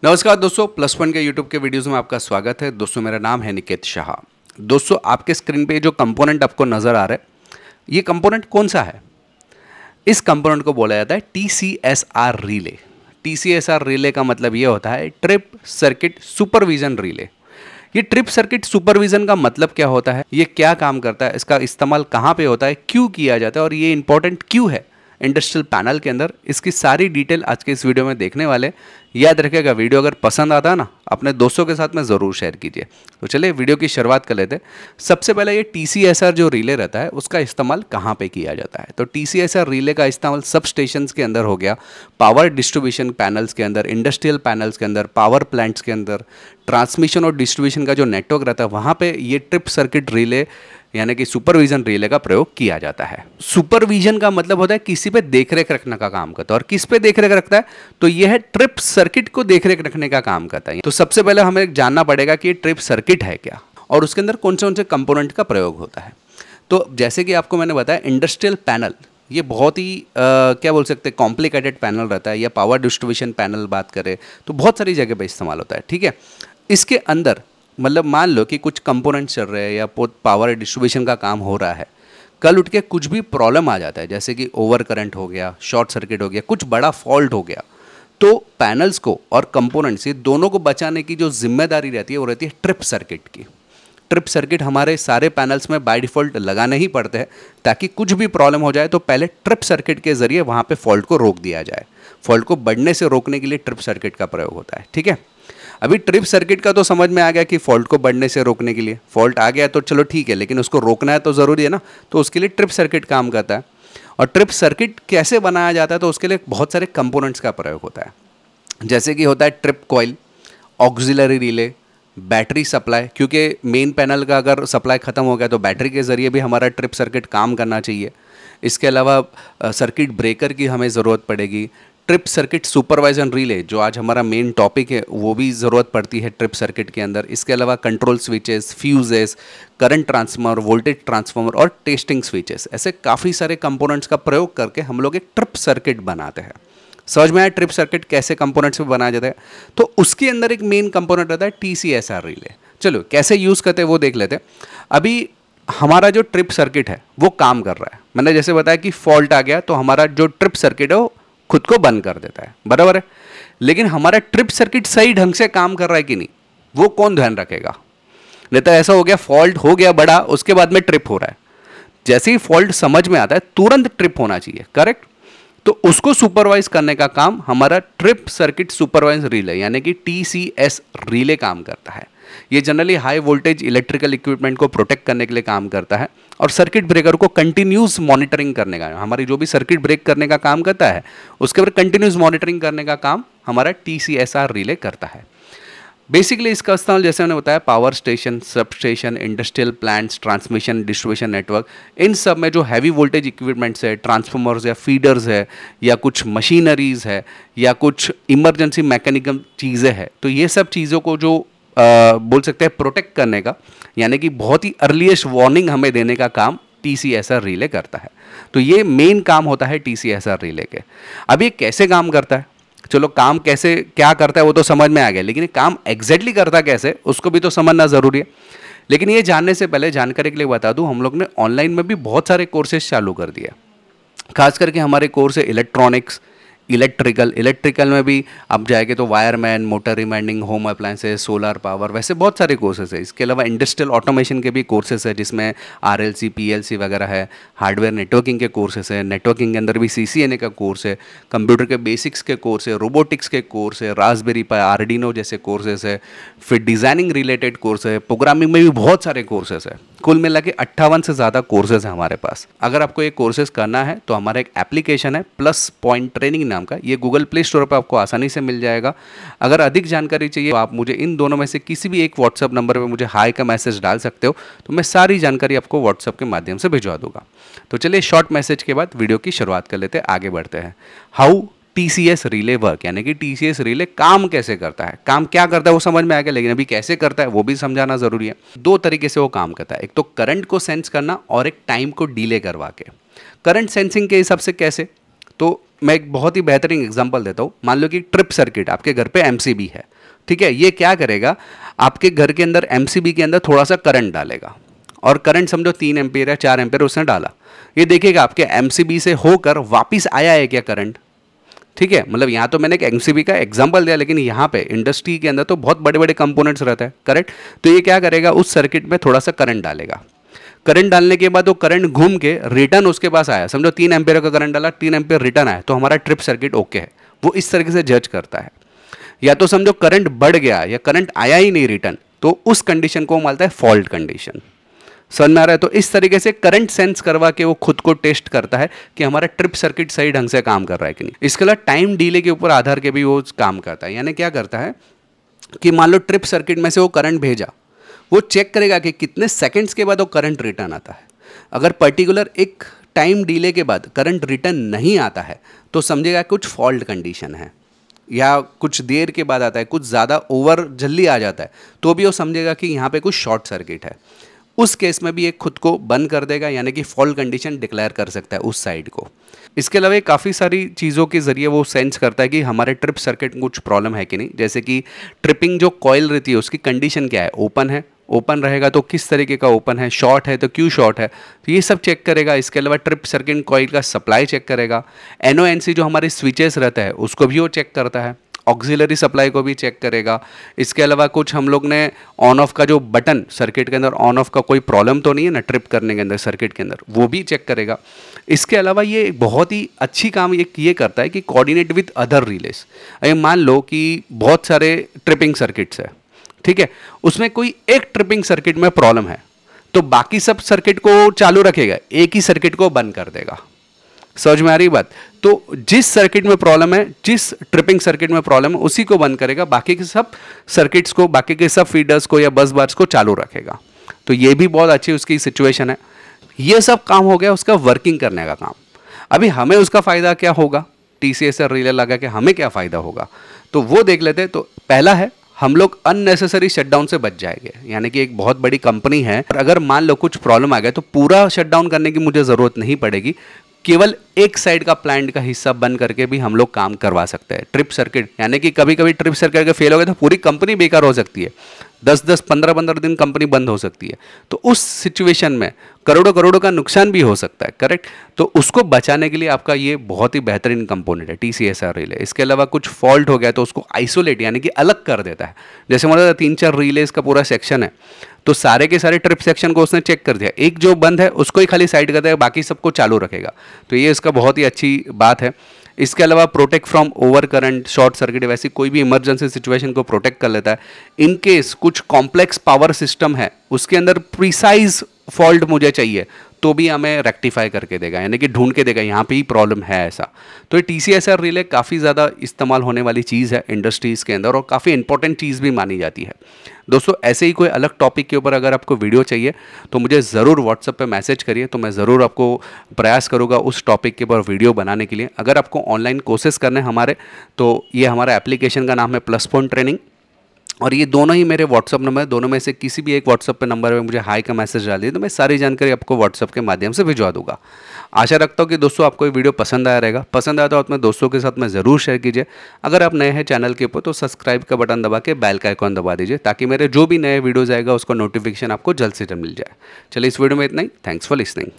नमस्कार दोस्तों, plus one के यूट्यूब के वीडियोस में आपका स्वागत है। दोस्तों मेरा नाम है निकेत शाह। दोस्तों आपके स्क्रीन पे जो कंपोनेंट आपको नज़र आ रहा है, ये कंपोनेंट कौन सा है? इस कंपोनेंट को बोला जाता है TCSR रिले। TCSR रिले का मतलब ये होता है ट्रिप सर्किट सुपरविजन रिले। ये ट्रिप सर्किट सुपरविजन का मतलब क्या होता है, ये क्या काम करता है, इसका इस्तेमाल कहाँ पे होता है, क्यों किया जाता है और ये इंपॉर्टेंट क्यों है इंडस्ट्रियल पैनल के अंदर, इसकी सारी डिटेल आज के इस वीडियो में देखने वाले। याद रखिएगा, वीडियो अगर पसंद आता है ना, अपने दोस्तों के साथ में ज़रूर शेयर कीजिए। तो चलिए वीडियो की शुरुआत कर लेते हैं। सबसे पहले ये TCSR जो रिले रहता है उसका इस्तेमाल कहाँ पे किया जाता है? तो TCSR रिले का इस्तेमाल सब स्टेशंस के अंदर हो गया, पावर डिस्ट्रीब्यूशन पैनल्स के अंदर, इंडस्ट्रियल पैनल्स के अंदर, पावर प्लांट्स के अंदर, ट्रांसमिशन और डिस्ट्रीब्यूशन का जो नेटवर्क रहता है वहाँ पे ये ट्रिप सर्किट रिले यानी कि सुपरविजन रिले का प्रयोग किया जाता है। सुपरविजन का मतलब होता है किसी पे देखरेख रखने का काम करता है। और किस पे देखरेख रखता है? तो यह है ट्रिप सर्किट को देखरेख रखने का काम करता है। तो सबसे पहले हमें जानना पड़ेगा कि ये ट्रिप सर्किट है क्या और उसके अंदर कौन से कंपोनेंट का प्रयोग होता है। तो जैसे कि आपको मैंने बताया, इंडस्ट्रियल पैनल ये बहुत ही क्या बोल सकते हैं, कॉम्प्लिकेटेड पैनल रहता है, या पावर डिस्ट्रीब्यूशन पैनल बात करें तो बहुत सारी जगह पे इस्तेमाल होता है। ठीक है, इसके अंदर मतलब मान लो कि कुछ कंपोनेंट चल रहे हैं या पावर डिस्ट्रीब्यूशन का काम हो रहा है, कल उठ के कुछ भी प्रॉब्लम आ जाता है, जैसे कि ओवर करंट हो गया, शॉर्ट सर्किट हो गया, कुछ बड़ा फॉल्ट हो गया, तो पैनल्स को और कंपोनेंट्स ये दोनों को बचाने की जो जिम्मेदारी रहती है वो रहती है ट्रिप सर्किट की। ट्रिप सर्किट हमारे सारे पैनल्स में बाय डिफ़ॉल्ट लगाने ही पड़ते हैं, ताकि कुछ भी प्रॉब्लम हो जाए तो पहले ट्रिप सर्किट के जरिए वहाँ पे फॉल्ट को रोक दिया जाए। फॉल्ट को बढ़ने से रोकने के लिए ट्रिप सर्किट का प्रयोग होता है। ठीक है, अभी ट्रिप सर्किट का तो समझ में आ गया कि फॉल्ट को बढ़ने से रोकने के लिए, फॉल्ट आ गया तो चलो ठीक है, लेकिन उसको रोकना है तो ज़रूरी है ना, तो उसके लिए ट्रिप सर्किट काम करता है। और ट्रिप सर्किट कैसे बनाया जाता है? तो उसके लिए बहुत सारे कंपोनेंट्स का प्रयोग होता है, जैसे कि होता है trip coil, auxiliary relay, battery supply, क्योंकि मेन पैनल का अगर सप्लाई ख़त्म हो गया तो बैटरी के ज़रिए भी हमारा ट्रिप सर्किट काम करना चाहिए। इसके अलावा सर्किट ब्रेकर की हमें ज़रूरत पड़ेगी। ट्रिप सर्किट सुपरवाइजन रिले जो आज हमारा मेन टॉपिक है, वो भी ज़रूरत पड़ती है ट्रिप सर्किट के अंदर। इसके अलावा control switches, fuses, current transformer, voltage transformer और टेस्टिंग स्विचेस, ऐसे काफ़ी सारे कंपोनेंट्स का प्रयोग करके हम लोग एक ट्रिप सर्किट बनाते हैं। समझ में आया ट्रिप सर्किट कैसे कंपोनेंट्स में बनाया जाता है? तो उसके अंदर एक मेन कंपोनेंट रहता है TCSR रिले। चलो कैसे यूज़ करते हैं वो देख लेते हैं। अभी हमारा जो ट्रिप सर्किट है वो काम कर रहा है। मैंने जैसे बताया कि फॉल्ट आ गया तो हमारा जो ट्रिप सर्किट है वो खुद को बंद कर देता है, बराबर है। लेकिन हमारा ट्रिप सर्किट सही ढंग से काम कर रहा है कि नहीं, वो कौन ध्यान रखेगा? नहीं तो ऐसा हो गया, फॉल्ट हो गया बड़ा, उसके बाद में ट्रिप हो रहा है। जैसे ही फॉल्ट समझ में आता है तुरंत ट्रिप होना चाहिए, करेक्ट। तो उसको सुपरवाइज करने का काम हमारा ट्रिप सर्किट सुपरवाइज रिले यानी कि TCS रिले काम करता है। ये generally high voltage electrical equipment को प्रोटेक्ट करने के लिए काम करता है और सर्किट ब्रेकर को कंटिन्यूस मॉनिटरिंग करने का, हमारी जो भी सर्किट ब्रेक करने का काम करता है उसके ऊपर कंटिन्यूस मॉनिटरिंग करने का काम हमारा TCSR रिले करता है। बेसिकली इसका इस्तेमाल जैसे मैंने बताया, power station, sub station, industrial plants, transmission distribution network, इन सब में जो हैवी वोल्टेज इक्विपमेंट्स है, ट्रांसफार्मर्स या फीडर्स है, या कुछ मशीनरीज है, या कुछ इमरजेंसी मैकेनिकल चीज़ें हैं, तो ये सब चीज़ों को जो बोल सकते हैं प्रोटेक्ट करने का, यानी कि बहुत ही अर्लीस्ट वार्निंग हमें देने का काम TCSR रिले करता है। तो ये मेन काम होता है TCSR रिले के। अब ये कैसे काम करता है? चलो काम कैसे क्या करता है वो तो समझ में आ गया, लेकिन ये काम एग्जैक्टली करता कैसे उसको भी तो समझना ज़रूरी है। लेकिन ये जानने से पहले जानकारी के लिए बता दूं, हम लोग ने ऑनलाइन में भी बहुत सारे कोर्सेज चालू कर दिए। खास करके हमारे कोर्स है इलेक्ट्रॉनिक्स, इलेक्ट्रिकल में भी आप जाएंगे तो wireman, motor reminding, home appliances, solar power, वैसे बहुत सारे कोर्सेज है। इसके अलावा इंडस्ट्रियल ऑटोमेशन के भी कोर्सेज है, जिसमें RLC, PLC वगैरह है। हार्डवेयर नेटवर्किंग के कोर्सेज है, नेटवर्किंग के अंदर भी CCNA का कोर्स है। कंप्यूटर के बेसिक्स के कोर्स है, रोबोटिक्स के कोर्स है, रास्पबेरी पाई, आर्डिनो जैसे कोर्सेज है। फिर डिज़ाइनिंग रिलेटेड कोर्स है, प्रोग्रामिंग में भी बहुत सारे कोर्सेज है। कुल मिला के 58 से ज़्यादा कोर्सेज हैं हमारे पास। अगर आपको ये कोर्सेज करना है तो हमारा एक एप्लीकेशन है प्लस पॉइंट ट्रेनिंग नाम का, ये गूगल प्ले स्टोर पर आपको आसानी से मिल जाएगा। अगर अधिक जानकारी चाहिए तो आप मुझे इन दोनों में से किसी भी एक व्हाट्सअप नंबर पर मुझे हाई का मैसेज डाल सकते हो, तो मैं सारी जानकारी आपको व्हाट्सअप के माध्यम से भिजवा दूंगा। तो चलिए शॉर्ट मैसेज के बाद वीडियो की शुरुआत कर लेते हैं, आगे बढ़ते हैं। हाउ TCS रिले वर्क, यानी कि TCS रिले काम कैसे करता है, काम क्या करता है वो समझ में आ गया, लेकिन अभी कैसे करता है वो भी समझाना जरूरी है। दो तरीके से वो काम करता है, एक तो करंट को सेंस करना और एक टाइम को डिले करवा के। करंट सेंसिंग के हिसाब से कैसे, तो मैं एक बहुत ही बेहतरीन एग्जांपल देता हूँ। मान लो कि ट्रिप सर्किट आपके घर पे MCB है, ठीक है, ये क्या करेगा, आपके घर के अंदर एमसीबी के अंदर थोड़ा सा करंट डालेगा, और करंट समझो 3 एम्पियर या 4 एम्पियर उसने डाला, ये देखिएगा आपके एमसीबी से होकर वापस आया है क्या करंट। ठीक है, मतलब यहाँ तो मैंने एक एमसीबी का एग्जांपल दिया, लेकिन यहाँ पे इंडस्ट्री के अंदर तो बहुत बड़े बड़े कंपोनेंट्स रहते हैं, करेक्ट। तो ये क्या करेगा, उस सर्किट में थोड़ा सा करंट डालेगा, करंट डालने के बाद वो करंट घूम के रिटर्न उसके पास आया, समझो 3 एम्पियर का करंट डाला, 3 एम्पियर रिटर्न आया, तो हमारा ट्रिप सर्किट ओके है। वो इस तरीके से जज करता है। या तो समझो करंट बढ़ गया या करंट आया ही नहीं रिटर्न, तो उस कंडीशन को मानता है फॉल्ट कंडीशन। समझ में आ रहा है। तो इस तरीके से करंट सेंस करवा के वो खुद को टेस्ट करता है कि हमारा ट्रिप सर्किट सही ढंग से काम कर रहा है कि नहीं। इसके अलावा टाइम डिले के ऊपर आधार के भी वो काम करता है। यानी क्या करता है कि मान लो ट्रिप सर्किट में से वो करंट भेजा, वो चेक करेगा कि कितने सेकंड्स के बाद वो करंट रिटर्न आता है। अगर पर्टिकुलर एक टाइम डिले के बाद करंट रिटर्न नहीं आता है तो समझेगा कुछ फॉल्ट कंडीशन है, या कुछ देर के बाद आता है, कुछ ज़्यादा ओवर जल्दी आ जाता है, तो भी वो समझेगा कि यहाँ पे कुछ शॉर्ट सर्किट है। उस केस में भी ये खुद को बंद कर देगा, यानी कि फॉल्ट कंडीशन डिक्लेयर कर सकता है उस साइड को। इसके अलावा काफ़ी सारी चीज़ों के ज़रिए वो सेंस करता है कि हमारे ट्रिप सर्किट में कुछ प्रॉब्लम है कि नहीं। जैसे कि ट्रिपिंग जो कॉइल रहती है उसकी कंडीशन क्या है, ओपन है, ओपन रहेगा तो किस तरीके का ओपन है, शॉर्ट है तो क्यों शॉर्ट है, तो ये सब चेक करेगा। इसके अलावा ट्रिप सर्किट कॉइल का सप्लाई चेक करेगा। NONC जो हमारे स्विचेस रहता है उसको भी वो चेक करता है। ऑक्सिलरी सप्लाई को भी चेक करेगा। इसके अलावा कुछ हम लोग ने ऑन ऑफ का जो बटन सर्किट के अंदर ऑन ऑफ का कोई प्रॉब्लम तो नहीं है ना ट्रिप करने के अंदर सर्किट के अंदर, वो भी चेक करेगा। इसके अलावा ये बहुत ही अच्छी काम ये करता है कि कोऑर्डिनेट विद अदर रिलेस। अगर मान लो कि बहुत सारे ट्रिपिंग सर्किट्स है, ठीक है, उसमें कोई एक ट्रिपिंग सर्किट में प्रॉब्लम है तो बाकी सब सर्किट को चालू रखेगा, एक ही सर्किट को बंद कर देगा। समझ में आ रही बात। तो जिस सर्किट में प्रॉब्लम है, जिस ट्रिपिंग सर्किट में प्रॉब्लम है उसी को बंद करेगा, बाकी के सब सर्किट्स को, बाकी के सब फीडर्स को या बस बार्स को चालू रखेगा। तो ये भी बहुत अच्छी उसकी सिचुएशन है। ये सब काम हो गया उसका वर्किंग करने का काम। अभी हमें उसका फ़ायदा क्या होगा, TCS रिले लगा के हमें क्या फ़ायदा होगा, तो वो देख लेते हैं। तो पहला है, हम लोग अननेसेसरी शटडाउन से बच जाएंगे। यानी कि एक बहुत बड़ी कंपनी है, अगर मान लो कुछ प्रॉब्लम आ गया तो पूरा शटडाउन करने की मुझे ज़रूरत नहीं पड़ेगी, केवल एक साइड का प्लांट का हिस्सा बंद करके भी हम लोग काम करवा सकते हैं। ट्रिप सर्किट, यानी कि कभी कभी ट्रिप सर्किट अगर फेल हो गया तो पूरी कंपनी बेकार हो सकती है, 10-10, 15-15 दिन कंपनी बंद हो सकती है। तो उस सिचुएशन में करोड़ों करोड़ों का नुकसान भी हो सकता है, करेक्ट। तो उसको बचाने के लिए आपका ये बहुत ही बेहतरीन कंपोनेंट है TCS रिले। इसके अलावा कुछ फॉल्ट हो गया तो उसको आइसोलेट यानी कि अलग कर देता है। जैसे मतलब 3-4 रिलेज का पूरा सेक्शन है, तो सारे के सारे ट्रिप सेक्शन को उसने चेक कर दिया, एक जो बंद है उसको ही खाली साइड कर देगा, बाकी सबको चालू रखेगा। तो ये इसका बहुत ही अच्छी बात है। इसके अलावा protect from over current, short circuit, वैसी कोई भी इमरजेंसी सिचुएशन को प्रोटेक्ट कर लेता है। इन केस कुछ कॉम्प्लेक्स पावर सिस्टम है उसके अंदर प्रिसाइज फॉल्ट मुझे चाहिए तो भी हमें रेक्टिफाई करके देगा, यानी कि ढूंढ के देगा यहाँ पे ही प्रॉब्लम है ऐसा। तो ये TCS रिले काफ़ी ज़्यादा इस्तेमाल होने वाली चीज़ है इंडस्ट्रीज़ के अंदर और काफ़ी इंपॉर्टेंट चीज़ भी मानी जाती है। दोस्तों ऐसे ही कोई अलग टॉपिक के ऊपर अगर आपको वीडियो चाहिए तो मुझे ज़रूर व्हाट्सएप पे मैसेज करिए, तो मैं ज़रूर आपको प्रयास करूँगा उस टॉपिक के ऊपर वीडियो बनाने के लिए। अगर आपको ऑनलाइन कोर्सेज करने हमारे, तो ये हमारा एप्लीकेशन का नाम है प्लस पॉइंट ट्रेनिंग, और ये दोनों ही मेरे व्हाट्सअप नंबर है। दोनों में से किसी भी एक व्हाट्सअप पे नंबर पे मुझे हाई का मैसेज डाल दिए तो मैं सारी जानकारी आपको व्हाट्सअप के माध्यम से भिजवा दूंगा। आशा रखता हूँ कि दोस्तों आपको ये वीडियो पसंद आया रहेगा। पसंद आया तो अपने दोस्तों के साथ में ज़रूर शेयर कीजिए। अगर आप नए हैं चैनल के ऊपर तो सब्सक्राइब का बटन दबा के बेल का आइकॉन दबा दीजिए, ताकि मेरे जो भी नए वीडियोज़ आएगा उसका नोटिफिकेशन आपको जल्द से जल्द मिल जाए। चलिए इस वीडियो में इतना ही। Thanks for listening.